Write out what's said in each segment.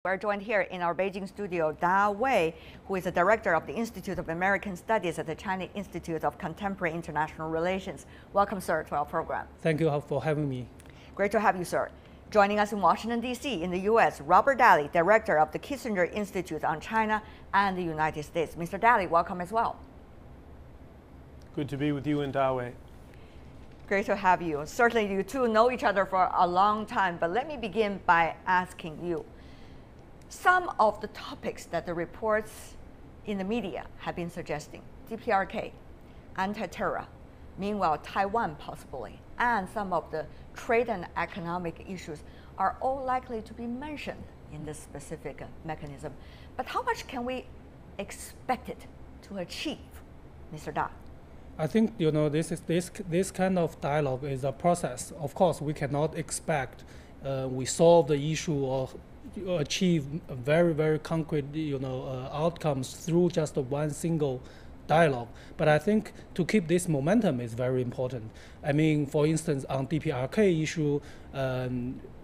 We're joined here in our Beijing studio, Daly, who is the director of the Institute of American Studies at the China Institute of Contemporary International Relations. Welcome, sir, to our program. Thank you for having me. Great to have you, sir. Joining us in Washington, D.C., in the U.S., Robert Daly, director of the Kissinger Institute on China and the United States. Mr. Daly, welcome as well. Good to be with you and Daly. Great to have you. Certainly you two know each other for a long time, but let me begin by asking you. Some of the topics that the reports in the media have been suggesting, DPRK, anti-terror, meanwhile Taiwan possibly, and some of the trade and economic issues are all likely to be mentioned in this specific mechanism. But how much can we expect it to achieve, Mr. Da? I think this kind of dialogue is a process. Of course, we cannot expect we solve the issue or achieve very concrete outcomes through just one single dialogue. But I think to keep this momentum is very important. I mean, for instance, on DPRK issue,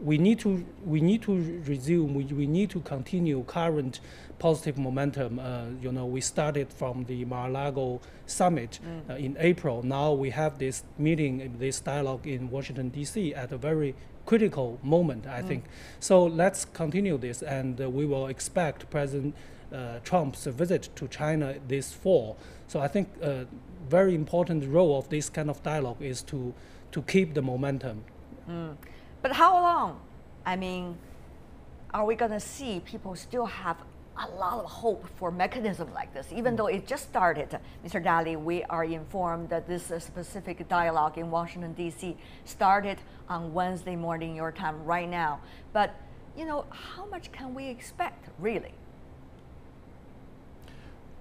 we need to resume. We need to continue current positive momentum. We started from the Mar-a-Lago summit in April. Now we have this meeting, this dialogue in Washington, D.C. at a very critical moment, I think. So let's continue this, and we will expect President Trump's visit to China this fall. So I think a very important role of this kind of dialogue is to keep the momentum. But how long? I mean, are we going to see people still have a lot of hope for mechanism like this, even though it just started? Mr. Daly, we are informed that this specific dialogue in Washington, D.C. started on Wednesday morning, your time, right now. But, how much can we expect, really?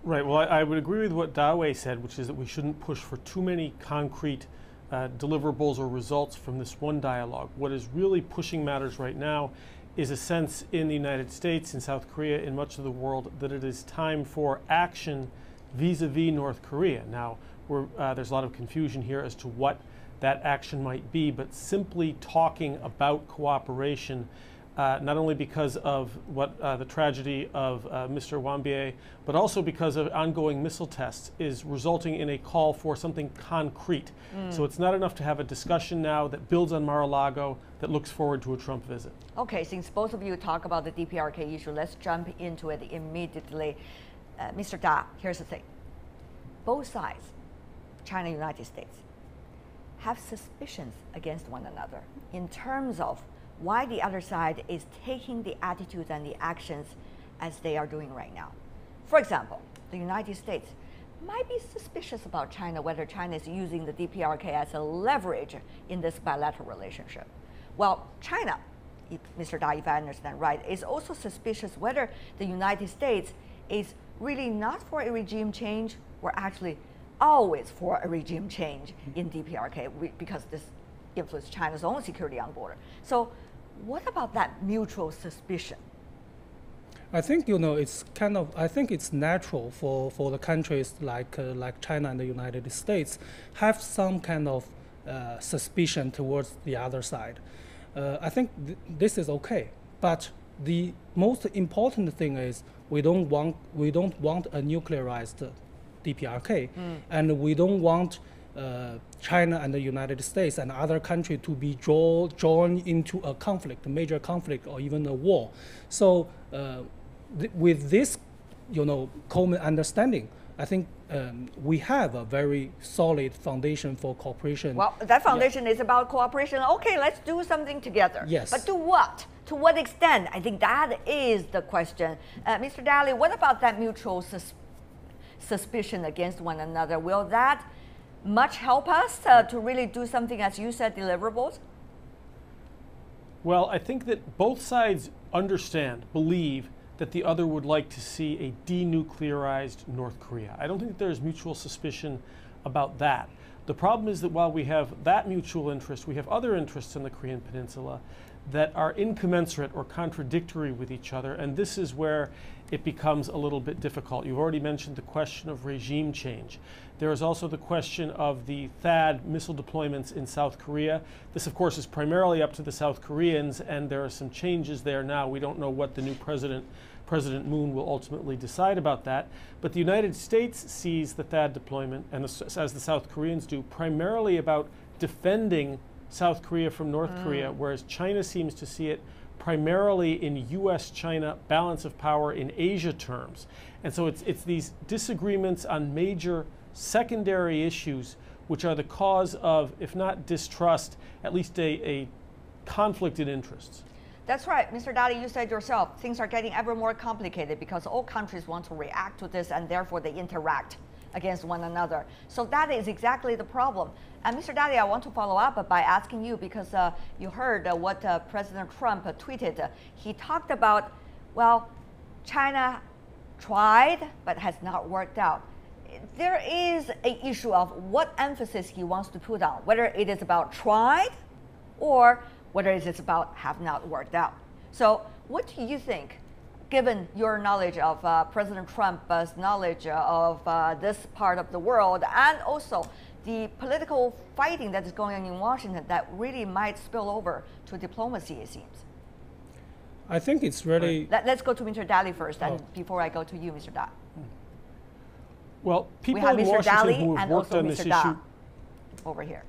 Right. Well, I would agree with what Daly said, which is that we shouldn't push for too many concrete deliverables or results from this one dialogue. What is really pushing matters right now is a sense in the United States, in South Korea, in much of the world, that it is time for action vis-a-vis North Korea. Now, there's a lot of confusion here as to what that action might be, but simply talking about cooperation, not only because of what the tragedy of Mr. Wanbie, but also because of ongoing missile tests, is resulting in a call for something concrete. So it's not enough to have a discussion now that builds on Mar-a-Lago, that looks forward to a Trump visit. Okay, since both of you talk about the DPRK issue, let's jump into it immediately. Mr. Da, here's the thing. Both sides, China and United States, have suspicions against one another in terms of why the other side is taking the attitudes and the actions as they are doing right now. For example, the United States might be suspicious about China, whether China is using the DPRK as a leverage in this bilateral relationship. Well, China, Mr. Da, if I understand right, is also suspicious whether the United States is really not for a regime change, or actually always for a regime change in DPRK, because this influences China's own security on border. So what about that mutual suspicion? I think it's kind of. I think it's natural for the countries like China and the United States have some kind of suspicion towards the other side. I think this is okay, but the most important thing is we don't want a nuclearized DPRK, and we don't want China and the United States and other countries to be drawn into a conflict, a major conflict, or even a war. So with this, common understanding, I think we have a very solid foundation for cooperation. Well, that foundation is about cooperation. Okay, let's do something together. Yes. But do what? To what extent? I think that is the question. Mr. Daly, what about that mutual suspicion against one another? Will that much help us to really do something, as you said, deliverables? Well, I think that both sides believe that the other would like to see a denuclearized North Korea. I don't think that there's mutual suspicion about that. The problem is that while we have that mutual interest, we have other interests in the Korean Peninsula that are incommensurate or contradictory with each other, and this is where it becomes a little bit difficult. You've already mentioned the question of regime change. There is also the question of the THAAD missile deployments in South Korea. This, of course, is primarily up to the South Koreans, and there are some changes there now. We don't know what the new President Moon will ultimately decide about that. But the United States sees the THAAD deployment, and as the South Koreans do, primarily about defending South Korea from North Korea, whereas China seems to see it primarily in U.S.-China balance of power in Asia terms. And so it's these disagreements on major secondary issues which are the cause of, if not distrust, at least a conflict in interests. That's right. Mr. Daly, you said yourself, things are getting ever more complicated because all countries want to react to this and therefore they interact against one another. So that is exactly the problem. And Mr. Daly, I want to follow up by asking you, because you heard what President Trump tweeted. He talked about, well, China tried but has not worked out. There is an issue of what emphasis he wants to put on, whether it is about tried or whether it is about have not worked out. So what do you think, given your knowledge of President Trump's knowledge of this part of the world, and also the political fighting that is going on in Washington that really might spill over to diplomacy, it seems? I think it's really... Let's go to Mr. Daly first, and before I go to you, Mr. Da. Well, people we have in Mr. Washington Daly who have and worked also on Mr. this Da issue... over here.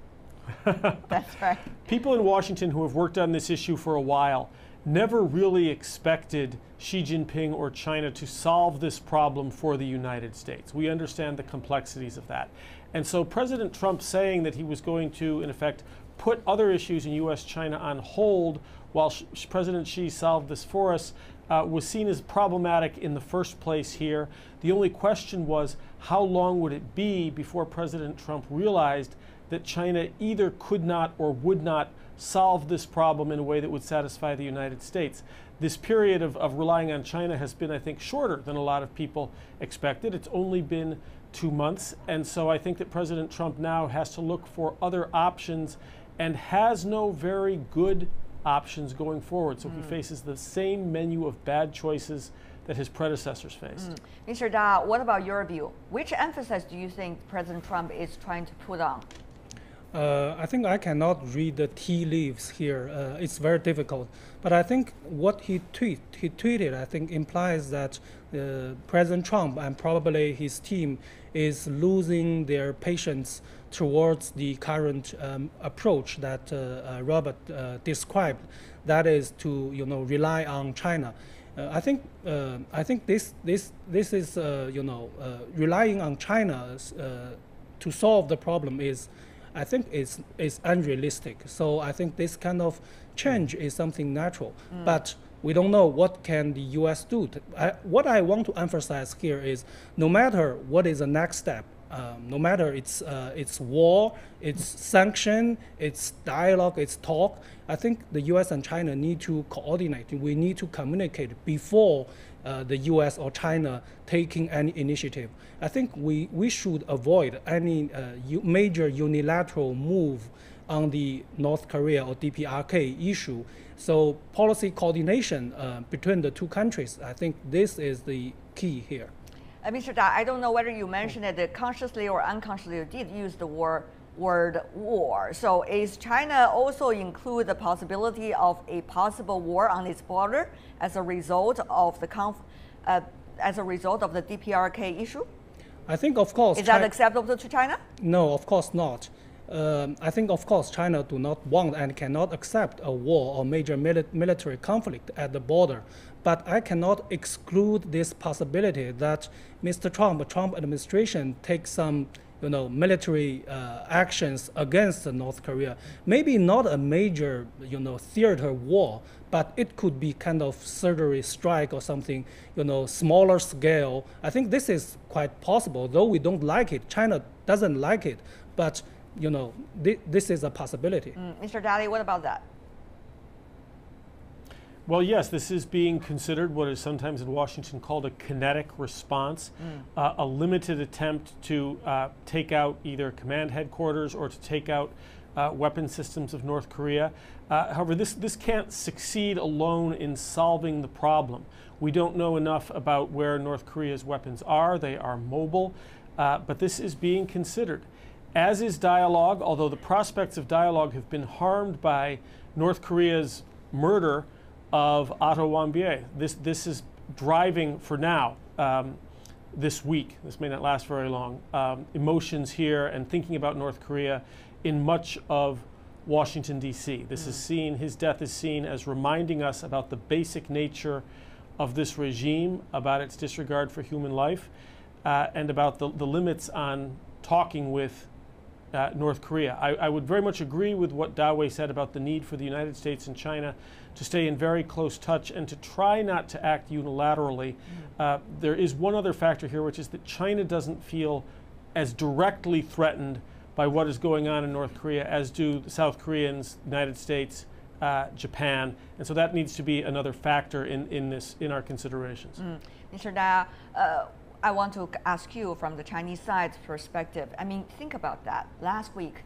That's right. People in Washington who have worked on this issue for a while never really expected Xi Jinping or China to solve this problem for the United States. We understand the complexities of that. And so President Trump saying that he was going to, in effect, put other issues in U.S.-China on hold while President Xi solved this for us was seen as problematic in the first place here. The only question was, how long would it be before President Trump realized that China either could not or would not solve this problem in a way that would satisfy the United States. This period of relying on China has been, I think, shorter than a lot of people expected. It's only been 2 months, and so I think that President Trump now has to look for other options and has no very good options going forward. So he faces the same menu of bad choices that his predecessors faced. Mr. Da, what about your view? Which emphasis do you think President Trump is trying to put on? I think I cannot read the tea leaves here. It's very difficult. But I think what he tweeted, I think, implies that President Trump and probably his team is losing their patience towards the current approach that Robert described. That is to, rely on China. I think this is relying on China to solve the problem is. I think is unrealistic. So I think this kind of change is something natural. But we don't know what can the U.S. do. What I want to emphasize here is no matter what is the next step, no matter it's war, it's sanction, it's dialogue, it's talk, I think the U.S. and China need to coordinate. We need to communicate before the U.S. or China taking any initiative. I think we should avoid any major unilateral move on the North Korea or DPRK issue. So policy coordination between the two countries, I think this is the key here. Mr. Da, I don't know whether you mentioned it consciously or unconsciously, you did use the word war. So is China also include the possibility of a possible war on its border as a result of the DPRK issue? I think, of course. Is that acceptable to China? No, of course not. I think, of course, China do not want and cannot accept a war or major military conflict at the border. But I cannot exclude this possibility that Mr. Trump administration takes some military actions against North Korea. Maybe not a major, theater war, but it could be kind of surgery strike or something, smaller scale. I think this is quite possible, though we don't like it. China doesn't like it, but this is a possibility. Mr. Daly, what about that? Well, yes, this is being considered what is sometimes in Washington called a kinetic response, a limited attempt to take out either command headquarters or to take out weapon systems of North Korea. However, this can't succeed alone in solving the problem. We don't know enough about where North Korea's weapons are. They are mobile, but this is being considered. As is dialogue, although the prospects of dialogue have been harmed by North Korea's murder of Otto Warmbier. This is driving, for now, this week, this may not last very long, emotions here and thinking about North Korea in much of Washington, D.C. This is seen, his death is seen as reminding us about the basic nature of this regime, about its disregard for human life, and about the limits on talking with North Korea. I would very much agree with what Daly said about the need for the United States and China to stay in very close touch and to try not to act unilaterally. There is one other factor here, which is that China doesn't feel as directly threatened by what is going on in North Korea as do the South Koreans, United States, Japan, and so that needs to be another factor in our considerations. Mr. Da, I want to ask you from the Chinese side's perspective. I mean, think about that. Last week,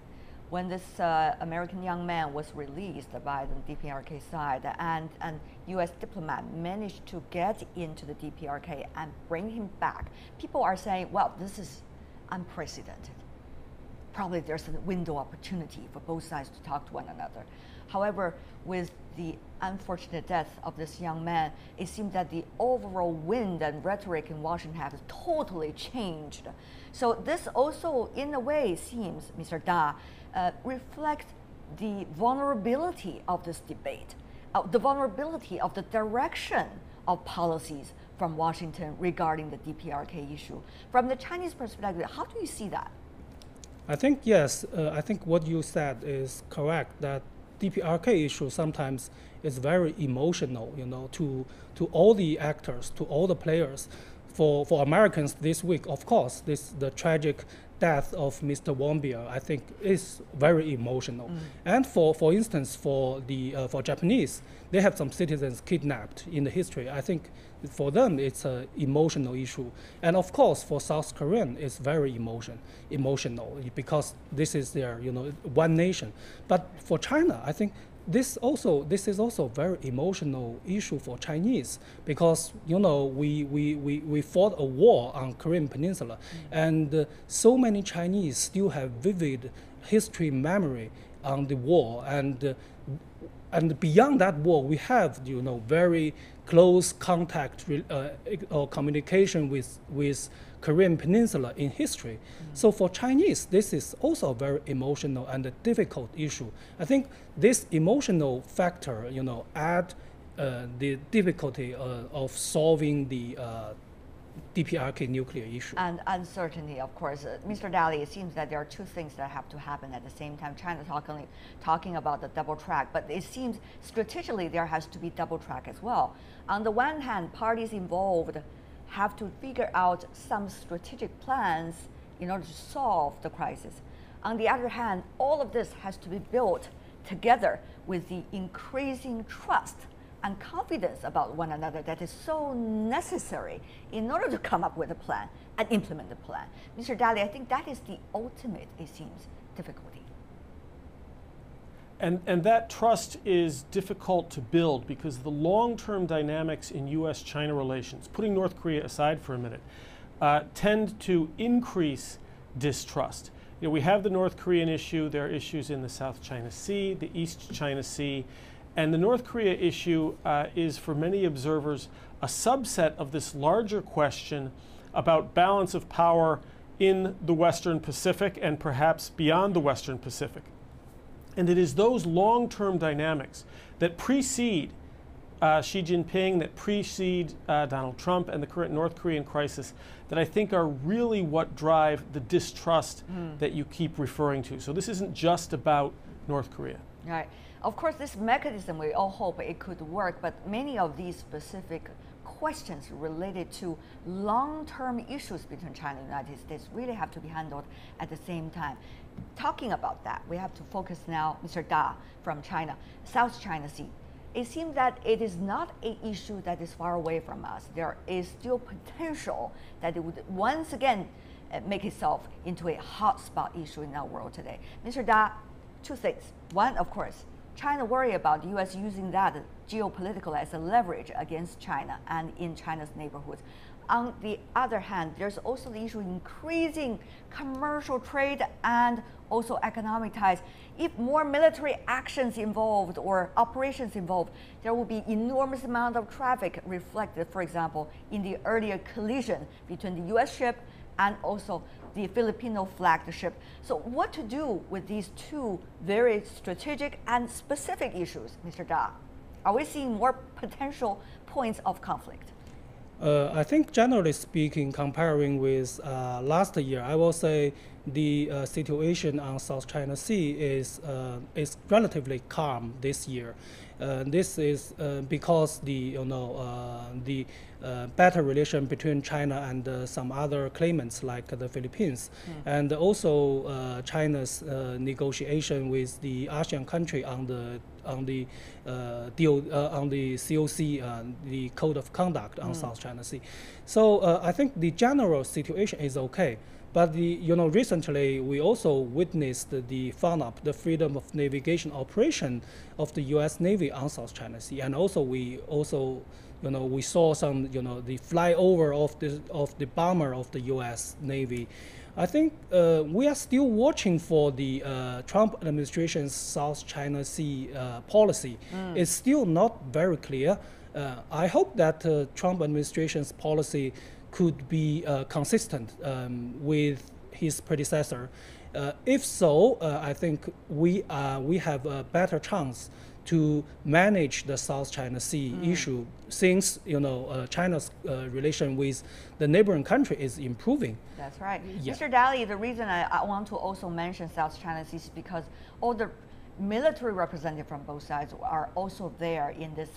when this American young man was released by the DPRK side, and U.S. diplomat managed to get into the DPRK and bring him back, people are saying, well, this is unprecedented. Probably there's a window opportunity for both sides to talk to one another. However, with the unfortunate death of this young man, it seems that the overall wind and rhetoric in Washington has totally changed. So this also, in a way, seems, Mr. Da, reflects the vulnerability of this debate, the vulnerability of the direction of policies from Washington regarding the DPRK issue. From the Chinese perspective, how do you see that? I think, yes, I think what you said is correct, that DPRK issue sometimes is very emotional, you know, to all the actors, to all the players. For Americans this week, of course, the tragic death of Mr. Warmbier, I think, is very emotional. And for instance, for Japanese, they have some citizens kidnapped in the history. I think for them it's an emotional issue. And of course, for South Korean, it's very emotional because this is their, you know, one nation. But for China, I think this is also a very emotional issue for Chinese because, you know, we fought a war on Korean Peninsula, and so many Chinese still have vivid history memory on the war, and beyond that war, we have, you know, very close contact or communication with Korean Peninsula in history. So for Chinese, this is also a very emotional and a difficult issue. I think this emotional factor, you know, add the difficulty of solving the DPRK nuclear issue. And uncertainty, of course. Mr. Daly, it seems that there are two things that have to happen at the same time. China talking about the double track, but it seems strategically there has to be double track as well. On the one hand, parties involved have to figure out some strategic plans in order to solve the crisis. On the other hand, all of this has to be built together with the increasing trust and confidence about one another that is so necessary in order to come up with a plan and implement the plan. Mr. Daly, I think that is the ultimate, it seems, difficulty. And that trust is difficult to build because the long-term dynamics in U.S.-China relations, putting North Korea aside for a minute, tend to increase distrust. You know, we have the North Korean issue, there are issues in the South China Sea, the East China Sea, and the North Korea issue is, for many observers, a subset of this larger question about balance of power in the Western Pacific and perhaps beyond the Western Pacific. And it is those long-term dynamics that precede Xi Jinping, that precede Donald Trump and the current North Korean crisis that I think are really what drive the distrust that you keep referring to. So this isn't just about North Korea. Right. Of course, this mechanism, we all hope it could work, but many of these specific questions related to long-term issues between China and the United States really have to be handled at the same time. Talking about that, we have to focus now, Mr. Da, from China, South China Sea. It seems that it is not an issue that is far away from us. There is still potential that it would once again make itself into a hotspot issue in our world today. Mr. Da, two things. One, of course, China worry about the U.S. using that geopolitical as a leverage against China and in China's neighborhoods. On the other hand, there's also the issue of increasing commercial trade and also economic ties. If more military actions involved or operations involved, there will be enormous amount of traffic reflected, for example, in the earlier collision between the U.S. ship and also the Filipino flagged ship. So what to do with these two very strategic and specific issues, Mr. Da? Are we seeing more potential points of conflict? I think generally speaking, comparing with last year, I will say the situation on South China Sea is relatively calm this year. This is because the better relation between China and some other claimants like the Philippines, and also China's negotiation with the ASEAN country on the COC, the Code of Conduct on South China Sea. So I think the general situation is okay. But recently we also witnessed the FONUP, the Freedom of Navigation operation of the U.S. Navy on South China Sea, and also we saw some the flyover of the bomber of the U.S. Navy. I think we are still watching for the Trump administration's South China Sea policy. It's still not very clear. I hope that Trump administration's policy could be consistent with his predecessor. If so, I think we have a better chance to manage the South China Sea issue, since China's relation with the neighboring country is improving. That's right. Yeah. Mr. Daly, the reason I want to also mention South China Sea is because all the military representatives from both sides are also there in this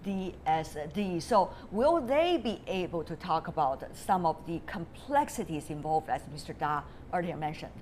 DSD. So will they be able to talk about some of the complexities involved, as Mr. Da earlier mentioned?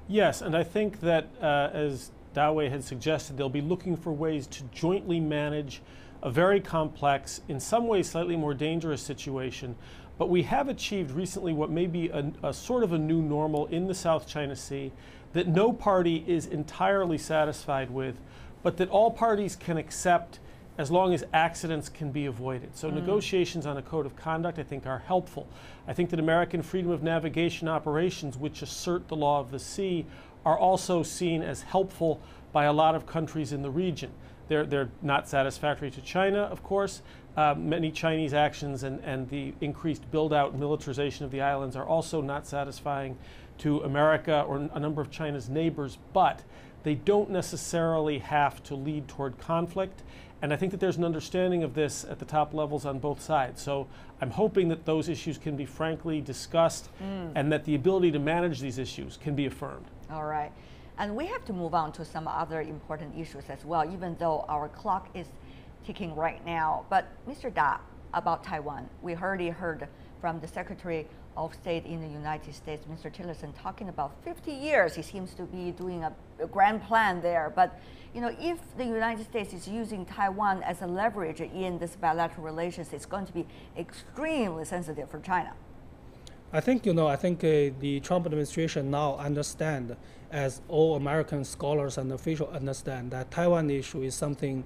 Yes, and I think that as Daly had suggested, they'll be looking for ways to jointly manage a very complex, in some ways slightly more dangerous situation. But we have achieved recently what may be a sort of a new normal in the South China Sea that no party is entirely satisfied with, but that all parties can accept as long as accidents can be avoided. So negotiations on a code of conduct, I think, are helpful. I think that American freedom of navigation operations, which assert the law of the sea, are also seen as helpful by a lot of countries in the region. They're not satisfactory to China, of course. Many Chinese actions and the increased build-out and militarization of the islands are also not satisfying to America or a number of China's neighbors, but they don't necessarily have to lead toward conflict. And I think that there's an understanding of this at the top levels on both sides. So I'm hoping that those issues can be frankly discussed and that the ability to manage these issues can be affirmed. All right. And we have to move on to some other important issues as well, even though our clock is ticking right now. But Mr. Da, about Taiwan, we already heard from the Secretary of State in the United States, Mr. Tillerson, talking about 50 years. He seems to be doing a grand plan there. But if the United States is using Taiwan as a leverage in this bilateral relations, it's going to be extremely sensitive for China. I think the Trump administration now understand, as all American scholars and officials understand, that Taiwan issue is something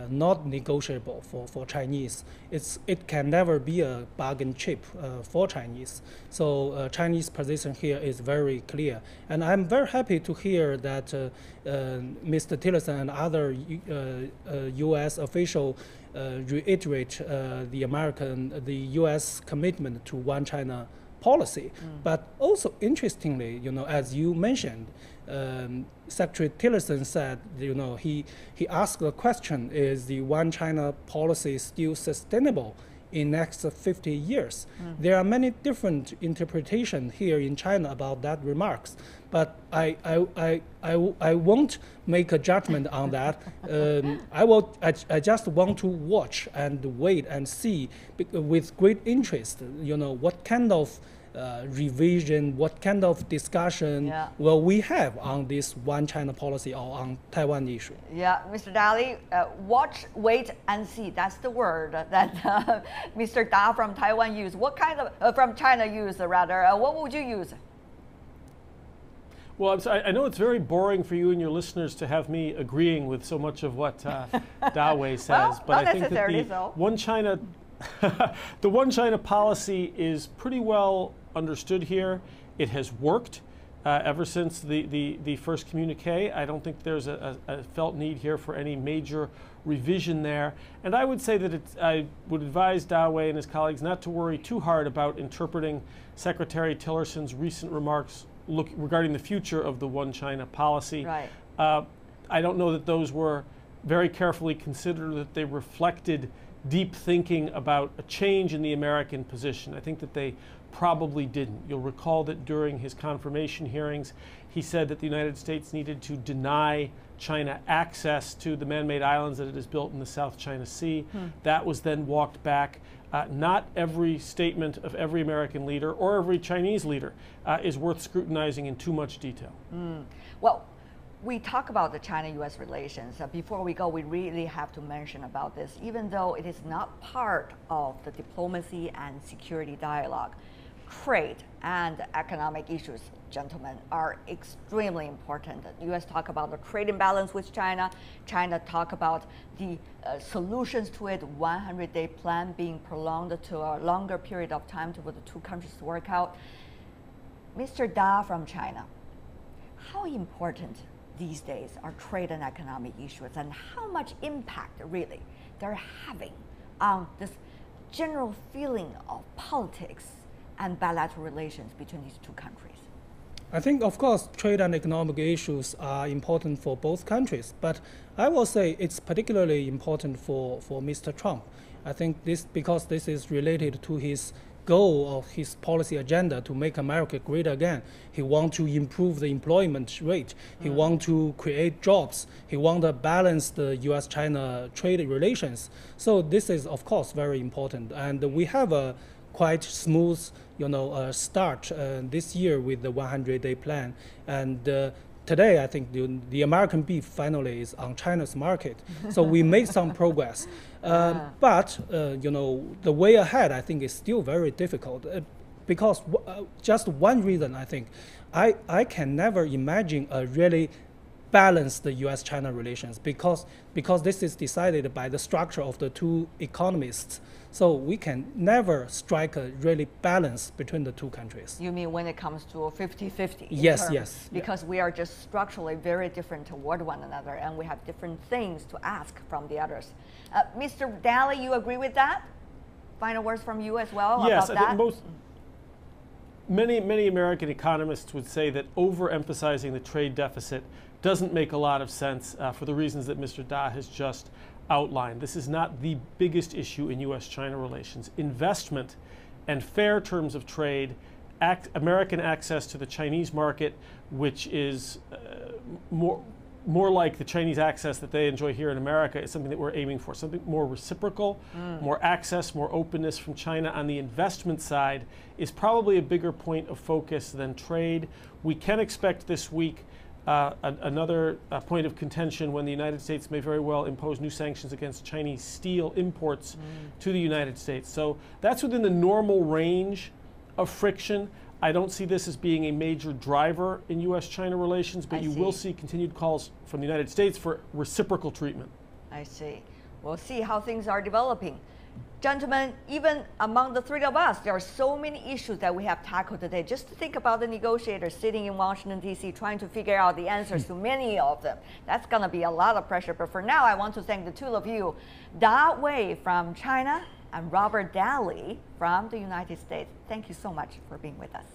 not negotiable for Chinese. It can never be a bargain chip for Chinese. So Chinese position here is very clear. And I'm very happy to hear that Mr. Tillerson and other U.S. officials reiterate the U.S. commitment to one China policy. But also interestingly, as you mentioned, Secretary Tillerson said, he asked the question, is the one China policy still sustainable in next 50 years? There are many different interpretations here in China about that remarks, but I won't make a judgment on that. I just want to watch and wait and see with great interest, what kind of revision, what kind of discussion will we have on this one China policy or on Taiwan issue? Yeah, Mr. Daly, watch, wait, and see. That's the word that Mr. Da from Taiwan used. What kind of, from China used rather? What would you use? Well, I'm sorry, I know it's very boring for you and your listeners to have me agreeing with so much of what Daly says, well, but I think that the so. one China, the one China policy is pretty well understood here. It has worked ever since the first communique. I don't think there's a felt need here for any major revision there. And I would say that I would advise Daly and his colleagues not to worry too hard about interpreting Secretary Tillerson's recent remarks regarding the future of the one China policy. Right. I don't know that those were very carefully considered, that they reflected deep thinking about a change in the American position. I think that they probably didn't. You'll recall that during his confirmation hearings, he said that the United States needed to deny China access to the man-made islands that it has built in the South China Sea. That was then walked back. Not every statement of every American leader or every Chinese leader is worth scrutinizing in too much detail. Well, we talk about the China-U.S. relations. Before we go, we really have to mention about this. Even though it is not part of the diplomacy and security dialogue, trade and economic issues, gentlemen, are extremely important. The U.S. talk about the trade imbalance with China. China talk about the solutions to it, 100-day plan being prolonged to a longer period of time for the two countries to work out. Mr. Da from China, how important these days are trade and economic issues, and how much impact really they're having on this general feeling of politics and bilateral relations between these two countries? I think, of course, trade and economic issues are important for both countries, but I will say it's particularly important for Mr. Trump. I think because this is related to his goal of his policy agenda to make America great again. He wants to improve the employment rate. He wants to create jobs. He wants to balance the U.S.-China trade relations. So this is, of course, very important. And we have a quite smooth, start this year with the 100-day plan. And today, I think the American beef finally is on China's market. So we made some progress. But the way ahead, I think, is still very difficult because just one reason, I think, I can never imagine a really balanced U.S.-China relations because this is decided by the structure of the two economists. So we can never strike a really balance between the two countries. You mean when it comes to a 50-50? Yes, yes. Because we are just structurally very different toward one another, and we have different things to ask from the others. Mr. Daly, you agree with that? Final words from you as well about that? Yes, I think many American economists would say that overemphasizing the trade deficit doesn't make a lot of sense for the reasons that Mr. Da has just outlined. This is not the biggest issue in U.S.-China relations. Investment and fair terms of trade, American access to the Chinese market, which is more like the Chinese access that they enjoy here in America, is something that we're aiming for, something more reciprocal, more access, more openness from China on the investment side is probably a bigger point of focus than trade. We can expect this week another point of contention when the United States may very well impose new sanctions against Chinese steel imports to the United States. So that's within the normal range of friction. I don't see this as being a major driver in U.S.-China relations, but you will see continued calls from the United States for reciprocal treatment. I see. We'll see how things are developing. Gentlemen, even among the three of us, there are so many issues that we have tackled today. Just to think about the negotiators sitting in Washington, D.C., trying to figure out the answers to many of them. That's going to be a lot of pressure. But for now, I want to thank the two of you, Daly from China and Robert Daly from the United States. Thank you so much for being with us.